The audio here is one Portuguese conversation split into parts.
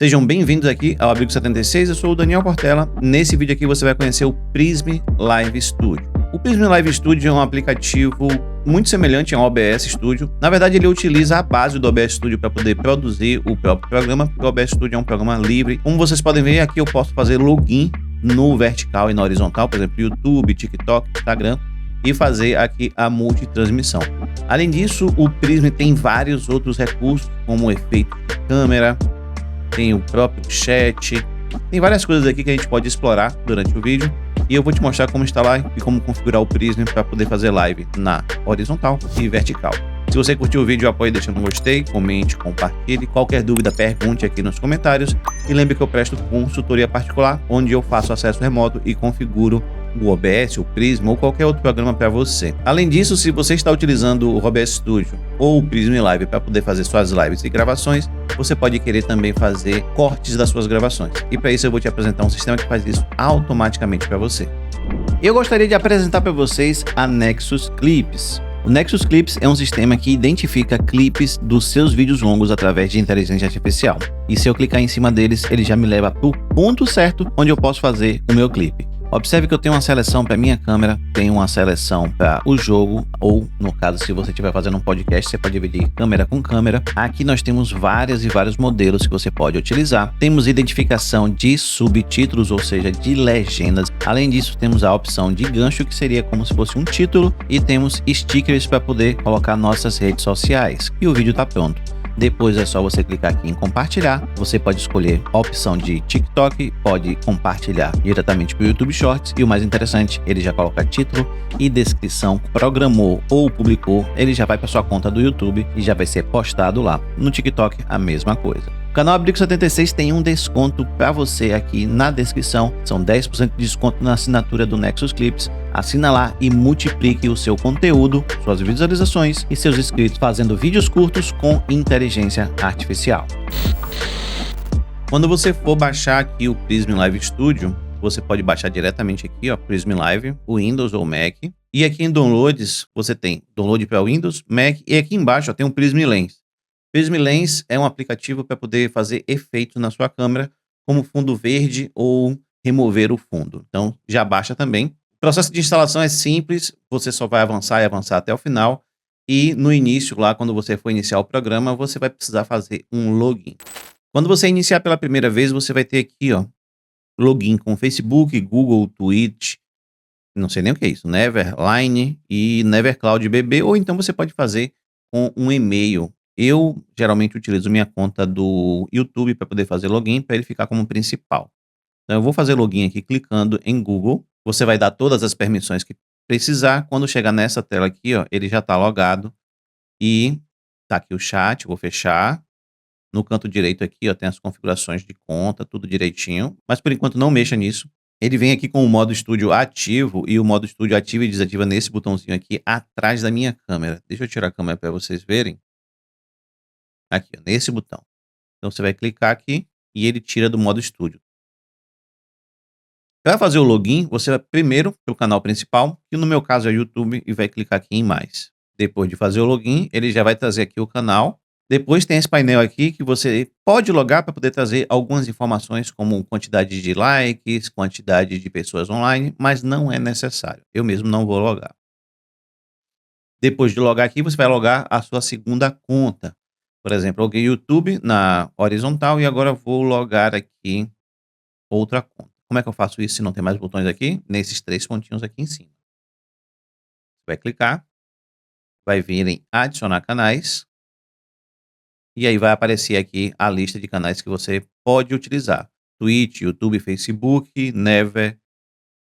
Sejam bem-vindos aqui ao Abrigo 76, eu sou o Daniel Portela. Nesse vídeo aqui você vai conhecer o Prism Live Studio. O Prism Live Studio é um aplicativo muito semelhante ao OBS Studio. Na verdade, ele utiliza a base do OBS Studio para poder produzir o próprio programa, porque o OBS Studio é um programa livre. Como vocês podem ver, aqui eu posso fazer login no vertical e na horizontal, por exemplo, YouTube, TikTok, Instagram, e fazer aqui a multitransmissão. Além disso, o Prism tem vários outros recursos, como efeito de câmera, tem o próprio chat, tem várias coisas aqui que a gente pode explorar durante o vídeo e eu vou te mostrar como instalar e como configurar o Prism para poder fazer live na horizontal e vertical. Se você curtiu o vídeo, apoie deixando um gostei, comente, compartilhe. Qualquer dúvida, pergunte aqui nos comentários. E lembre que eu presto consultoria particular, onde eu faço acesso remoto e configuro o OBS, o Prism ou qualquer outro programa para você. Além disso, se você está utilizando o OBS Studio ou o Prism Live para poder fazer suas lives e gravações, você pode querer também fazer cortes das suas gravações. E para isso eu vou te apresentar um sistema que faz isso automaticamente para você. Eu gostaria de apresentar para vocês a Nexus Clips. O Nexus Clips é um sistema que identifica clipes dos seus vídeos longos através de inteligência artificial. E se eu clicar em cima deles, ele já me leva para o ponto certo onde eu posso fazer o meu clipe. Observe que eu tenho uma seleção para minha câmera, tenho uma seleção para o jogo, ou no caso, se você estiver fazendo um podcast, você pode dividir câmera com câmera. Aqui nós temos vários modelos que você pode utilizar. Temos identificação de subtítulos, ou seja, de legendas. Além disso, temos a opção de gancho, que seria como se fosse um título, e temos stickers para poder colocar nossas redes sociais. E o vídeo está pronto. Depois é só você clicar aqui em compartilhar. Você pode escolher a opção de TikTok, pode compartilhar diretamente para o YouTube Shorts e o mais interessante, ele já coloca título e descrição, programou ou publicou, ele já vai para sua conta do YouTube e já vai ser postado lá. No TikTok, a mesma coisa. O canal Abrigo 76 tem um desconto para você aqui na descrição, são 10% de desconto na assinatura do Nexus Clips. Assina lá e multiplique o seu conteúdo, suas visualizações e seus inscritos fazendo vídeos curtos com inteligência artificial. Quando você for baixar aqui o Prism Live Studio, você pode baixar diretamente aqui, ó, Prism Live, o Windows ou Mac. E aqui em Downloads, você tem download para Windows, Mac e aqui embaixo ó, tem o Prism Lens. Prism Lens é um aplicativo para poder fazer efeitos na sua câmera, como fundo verde ou remover o fundo. Então já baixa também. O processo de instalação é simples, você só vai avançar e avançar até o final. E no início, lá quando você for iniciar o programa, você vai precisar fazer um login. Quando você iniciar pela primeira vez, você vai ter aqui, ó, login com Facebook, Google, Twitch, não sei nem o que é isso, Neverline e Nevercloud BB, ou então você pode fazer com um e-mail. Eu geralmente utilizo minha conta do YouTube para poder fazer login, para ele ficar como principal. Então eu vou fazer login aqui clicando em Google. Você vai dar todas as permissões que precisar. Quando chegar nessa tela aqui, ó, ele já está logado. E tá aqui o chat, vou fechar. No canto direito aqui, ó, tem as configurações de conta, tudo direitinho. Mas por enquanto não mexa nisso. Ele vem aqui com o modo estúdio ativo e o modo estúdio ativa e desativa nesse botãozinho aqui atrás da minha câmera. Deixa eu tirar a câmera para vocês verem. Aqui, ó, nesse botão. Então você vai clicar aqui e ele tira do modo estúdio. Para fazer o login, você vai primeiro para o canal principal, que no meu caso é YouTube, e vai clicar aqui em mais. Depois de fazer o login, ele já vai trazer aqui o canal. Depois tem esse painel aqui que você pode logar para poder trazer algumas informações como quantidade de likes, quantidade de pessoas online, mas não é necessário. Eu mesmo não vou logar. Depois de logar aqui, você vai logar a sua segunda conta. Por exemplo, eu loguei YouTube na horizontal e agora vou logar aqui outra conta. Como é que eu faço isso se não tem mais botões aqui? Nesses três pontinhos aqui em cima. Você vai clicar, vai vir em adicionar canais. E aí vai aparecer aqui a lista de canais que você pode utilizar. Twitch, YouTube, Facebook, Never.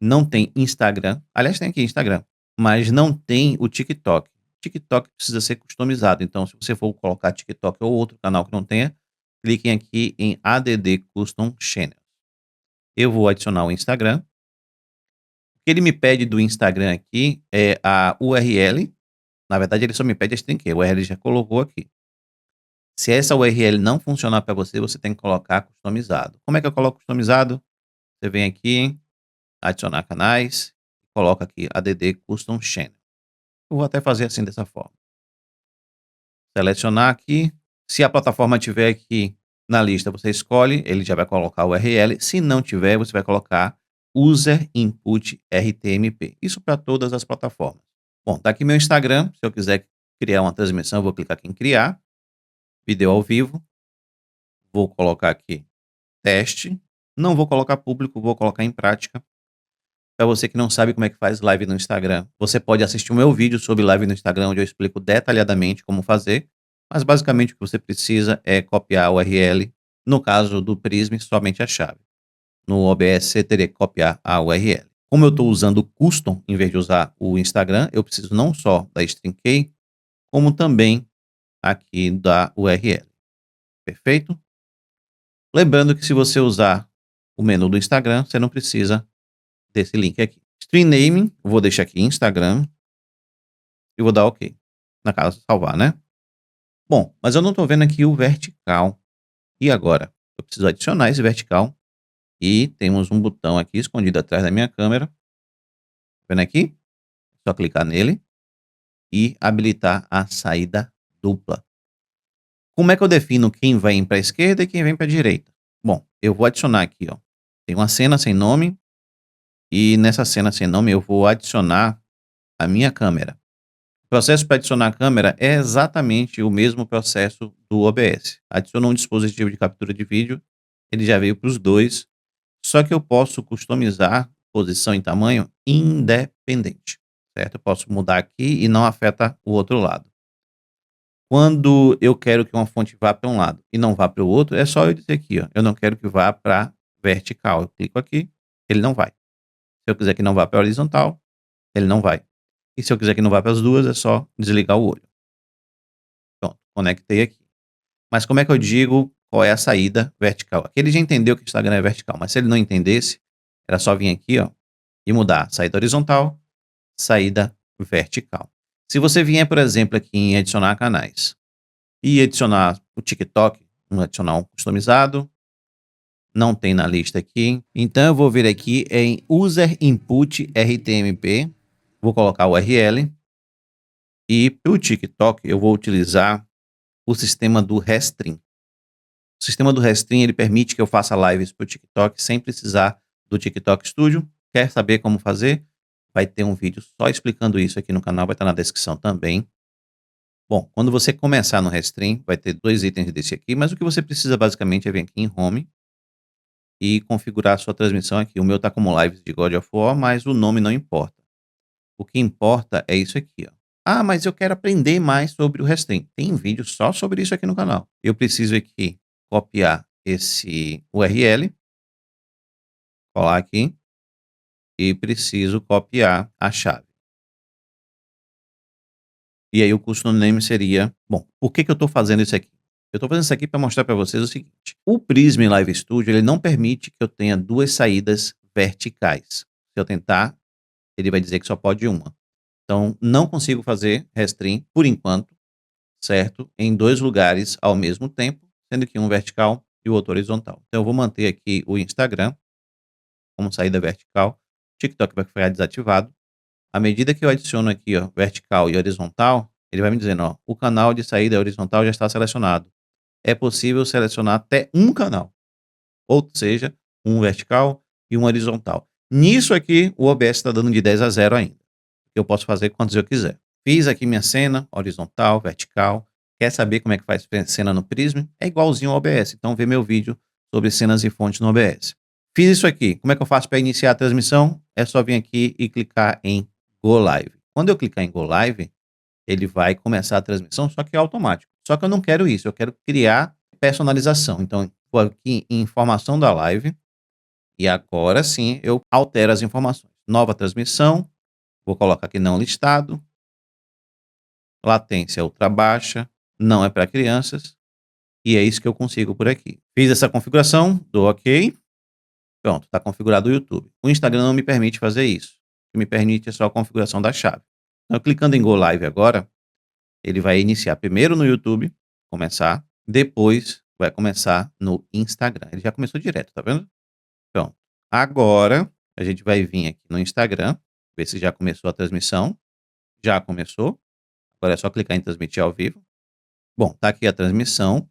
Não tem Instagram. Aliás, tem aqui Instagram. Mas não tem o TikTok. TikTok precisa ser customizado. Então, se você for colocar TikTok ou outro canal que não tenha, cliquem aqui em ADD Custom Channel. Eu vou adicionar o Instagram. O que ele me pede do Instagram aqui é a URL. Na verdade, ele só me pede a string key. A URL já colocou aqui. Se essa URL não funcionar para você, você tem que colocar customizado. Como é que eu coloco customizado? Você vem aqui, adicionar canais, coloca aqui ADD Custom Channel. Eu vou até fazer assim dessa forma. Selecionar aqui. Se a plataforma tiver aqui Na lista você escolhe, ele já vai colocar o URL. Se não tiver, você vai colocar User Input RTMP. Isso para todas as plataformas. Bom, tá aqui meu Instagram. Se eu quiser criar uma transmissão, eu vou clicar aqui em criar. Vídeo ao vivo. Vou colocar aqui teste. Não vou colocar público, vou colocar em prática. Para você que não sabe como é que faz live no Instagram, você pode assistir o meu vídeo sobre live no Instagram, onde eu explico detalhadamente como fazer. Mas basicamente o que você precisa é copiar a URL. No caso do Prism, somente a chave. No OBS você teria que copiar a URL. Como eu estou usando o custom em vez de usar o Instagram, eu preciso não só da string key, como também aqui da URL. Perfeito? Lembrando que se você usar o menu do Instagram, você não precisa desse link aqui. Stream naming, eu vou deixar aqui Instagram e vou dar OK. Na casa salvar, né? Bom, mas eu não estou vendo aqui o vertical. E agora? Eu preciso adicionar esse vertical. E temos um botão aqui escondido atrás da minha câmera. Vendo aqui? Só clicar nele e habilitar a saída dupla. Como é que eu defino quem vai para a esquerda e quem vem para a direita? Bom, eu vou adicionar aqui, ó. Tem uma cena sem nome e nessa cena sem nome eu vou adicionar a minha câmera. O processo para adicionar a câmera é exatamente o mesmo processo do OBS. Adicionou um dispositivo de captura de vídeo, ele já veio para os dois, só que eu posso customizar posição e tamanho independente, certo? Eu posso mudar aqui e não afeta o outro lado. Quando eu quero que uma fonte vá para um lado e não vá para o outro, é só eu dizer aqui, ó, eu não quero que vá para vertical. Eu clico aqui, ele não vai. Se eu quiser que não vá para horizontal, ele não vai. E se eu quiser que não vá para as duas, é só desligar o olho. Pronto, conectei aqui. Mas como é que eu digo qual é a saída vertical? Aqui ele já entendeu que o Instagram é vertical, mas se ele não entendesse, era só vir aqui, ó, e mudar saída horizontal, saída vertical. Se você vier, por exemplo, aqui em adicionar canais e adicionar o TikTok, vamos adicionar um customizado, não tem na lista aqui. Então eu vou vir aqui em User Input RTMP, vou colocar o URL e para o TikTok eu vou utilizar o sistema do Restream. O sistema do Restream ele permite que eu faça lives para o TikTok sem precisar do TikTok Studio. Quer saber como fazer? Vai ter um vídeo só explicando isso aqui no canal, vai estar na descrição também. Bom, quando você começar no Restream, vai ter 2 itens desse aqui, mas o que você precisa basicamente é vir aqui em Home e configurar a sua transmissão aqui. O meu está como Lives de God of War, mas o nome não importa. O que importa é isso aqui, ó. Ah, mas eu quero aprender mais sobre o Restream. Tem vídeo só sobre isso aqui no canal. Eu preciso aqui copiar esse URL, colar aqui e preciso copiar a chave. E aí o custom name seria, bom, por que eu estou fazendo isso aqui? Eu estou fazendo isso aqui para mostrar para vocês o seguinte: o Prism Live Studio ele não permite que eu tenha 2 saídas verticais. Se eu tentar, ele vai dizer que só pode uma. Então, não consigo fazer Restream por enquanto, certo? Em 2 lugares ao mesmo tempo, sendo que um vertical e o outro horizontal. Então, eu vou manter aqui o Instagram como saída vertical. O TikTok vai ficar desativado. À medida que eu adiciono aqui, ó, vertical e horizontal, ele vai me dizendo, ó, o canal de saída horizontal já está selecionado. É possível selecionar até um canal, ou seja, um vertical e um horizontal. Nisso aqui, o OBS está dando de 10 a 0 ainda. Eu posso fazer quantos eu quiser. Fiz aqui minha cena, horizontal, vertical. Quer saber como é que faz cena no Prism? É igualzinho ao OBS. Então vê meu vídeo sobre cenas e fontes no OBS. Fiz isso aqui. Como é que eu faço para iniciar a transmissão? É só vir aqui e clicar em Go Live. Quando eu clicar em Go Live, ele vai começar a transmissão, só que é automático. Só que eu não quero isso, eu quero criar personalização. Então, vou aqui em informação da live e agora sim eu altero as informações. Nova transmissão, vou colocar aqui não listado, latência ultra baixa, não é para crianças e é isso que eu consigo por aqui. Fiz essa configuração, dou OK. Pronto, está configurado o YouTube. O Instagram não me permite fazer isso. O que me permite é só a configuração da chave. Então, clicando em Go Live agora, ele vai iniciar primeiro no YouTube, começar, depois vai começar no Instagram. Ele já começou direto, tá vendo? Pronto. Agora, a gente vai vir aqui no Instagram, ver se já começou a transmissão. Já começou. Agora é só clicar em transmitir ao vivo. Bom, tá aqui a transmissão.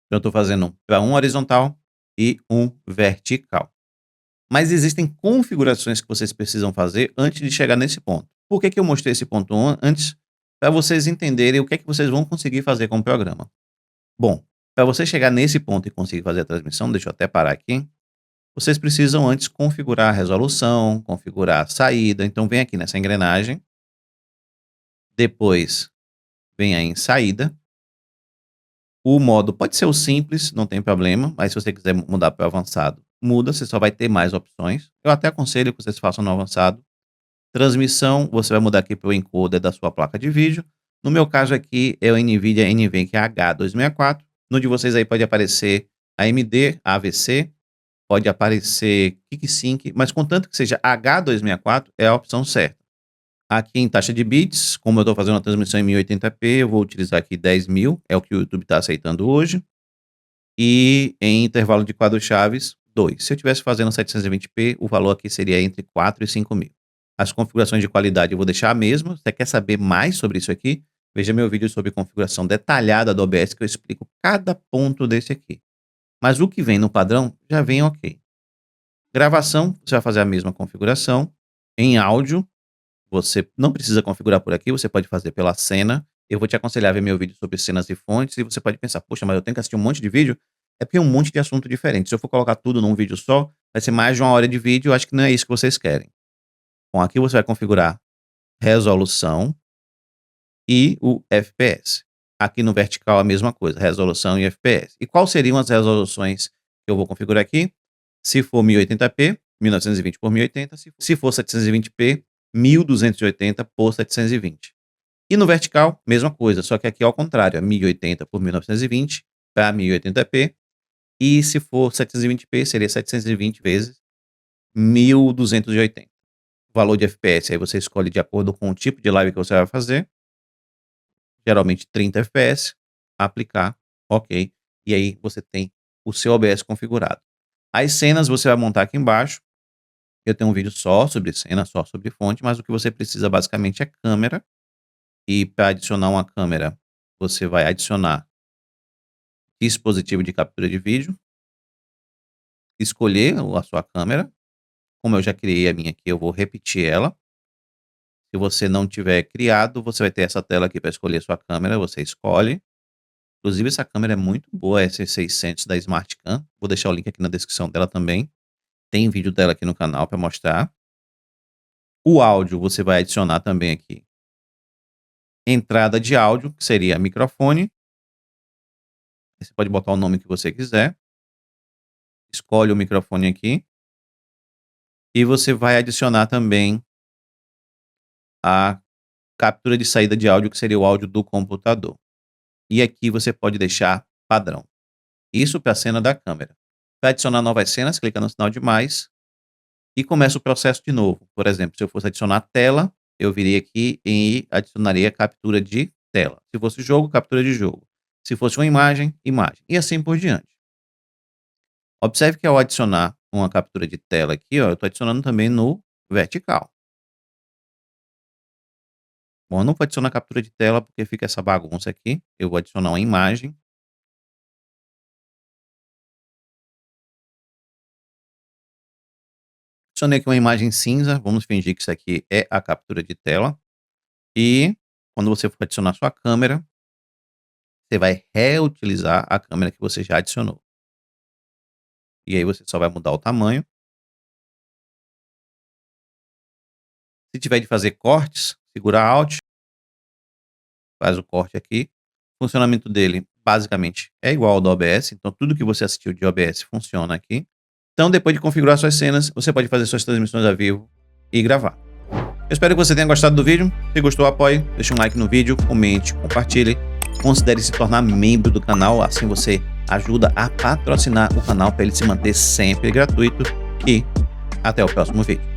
Então, eu estou fazendo para um horizontal e um vertical. Mas existem configurações que vocês precisam fazer antes de chegar nesse ponto. Por que eu mostrei esse ponto antes? Para vocês entenderem o que é que vocês vão conseguir fazer com o programa. Bom, para você chegar nesse ponto e conseguir fazer a transmissão, deixa eu até parar aqui. Vocês precisam antes configurar a resolução, configurar a saída. Então, vem aqui nessa engrenagem. Depois, vem aí em saída. O modo pode ser o simples, não tem problema. Mas se você quiser mudar para o avançado, muda. Você só vai ter mais opções. Eu até aconselho que vocês façam no avançado. Transmissão, você vai mudar aqui para o encoder da sua placa de vídeo. No meu caso aqui é o NVIDIA NVENC H264. No de vocês aí pode aparecer AMD, AVC, pode aparecer KickSync, mas contanto que seja H264 é a opção certa. Aqui em taxa de bits, como eu estou fazendo uma transmissão em 1080p, eu vou utilizar aqui 10.000, é o que o YouTube está aceitando hoje. E em intervalo de quadros chaves, 2. Se eu estivesse fazendo 720p, o valor aqui seria entre 4 e 5.000. As configurações de qualidade eu vou deixar a mesma. Se você quer saber mais sobre isso aqui, veja meu vídeo sobre configuração detalhada do OBS, que eu explico cada ponto desse aqui. Mas o que vem no padrão já vem ok. Gravação, você vai fazer a mesma configuração. Em áudio, você não precisa configurar por aqui, você pode fazer pela cena. Eu vou te aconselhar a ver meu vídeo sobre cenas e fontes, e você pode pensar, poxa, mas eu tenho que assistir um monte de vídeo? É porque é um monte de assunto diferente. Se eu for colocar tudo num vídeo só, vai ser mais de 1 hora de vídeo, eu acho que não é isso que vocês querem. Bom, aqui você vai configurar resolução e o FPS. Aqui no vertical a mesma coisa, resolução e FPS. E quais seriam as resoluções que eu vou configurar aqui? Se for 1080p, 1920 por 1080. Se for 720p, 1280 por 720. E no vertical, mesma coisa, só que aqui ao contrário, é 1080 por 1920 para 1080p. E se for 720p, seria 720 vezes 1280. O valor de FPS aí você escolhe de acordo com o tipo de live que você vai fazer. Geralmente 30 FPS, aplicar, ok. E aí você tem o seu OBS configurado. As cenas você vai montar aqui embaixo. Eu tenho um vídeo só sobre cena, só sobre fonte, mas o que você precisa basicamente é câmera. E para adicionar uma câmera, você vai adicionar dispositivo de captura de vídeo. Escolher a sua câmera. Como eu já criei a minha aqui, eu vou repetir ela. Se você não tiver criado, você vai ter essa tela aqui para escolher sua câmera, você escolhe. Inclusive essa câmera é muito boa, essa 600 da SmartCam. Vou deixar o link aqui na descrição dela também. Tem vídeo dela aqui no canal para mostrar. O áudio você vai adicionar também aqui. Entrada de áudio, que seria microfone. Você pode botar o nome que você quiser. Escolhe o microfone aqui. E você vai adicionar também a captura de saída de áudio, que seria o áudio do computador. E aqui você pode deixar padrão. Isso para a cena da câmera. Para adicionar novas cenas, clica no sinal de mais e começa o processo de novo. Por exemplo, se eu fosse adicionar tela, eu viria aqui e adicionaria captura de tela. Se fosse jogo, captura de jogo. Se fosse uma imagem, imagem. E assim por diante. Observe que ao adicionar uma captura de tela aqui, ó, eu estou adicionando também no vertical. Bom, eu não vou adicionar captura de tela porque fica essa bagunça aqui. Eu vou adicionar uma imagem. Adicionei aqui uma imagem cinza. Vamos fingir que isso aqui é a captura de tela. E quando você for adicionar sua câmera, você vai reutilizar a câmera que você já adicionou. E aí você só vai mudar o tamanho. Se tiver de fazer cortes, segura Alt. Faz o corte aqui. O funcionamento dele, basicamente, é igual ao do OBS. Então, tudo que você assistiu de OBS funciona aqui. Então, depois de configurar suas cenas, você pode fazer suas transmissões ao vivo e gravar. Eu espero que você tenha gostado do vídeo. Se gostou, apoie. Deixe um like no vídeo, comente, compartilhe. Considere se tornar membro do canal. Assim você ajuda a patrocinar o canal para ele se manter sempre gratuito. E até o próximo vídeo.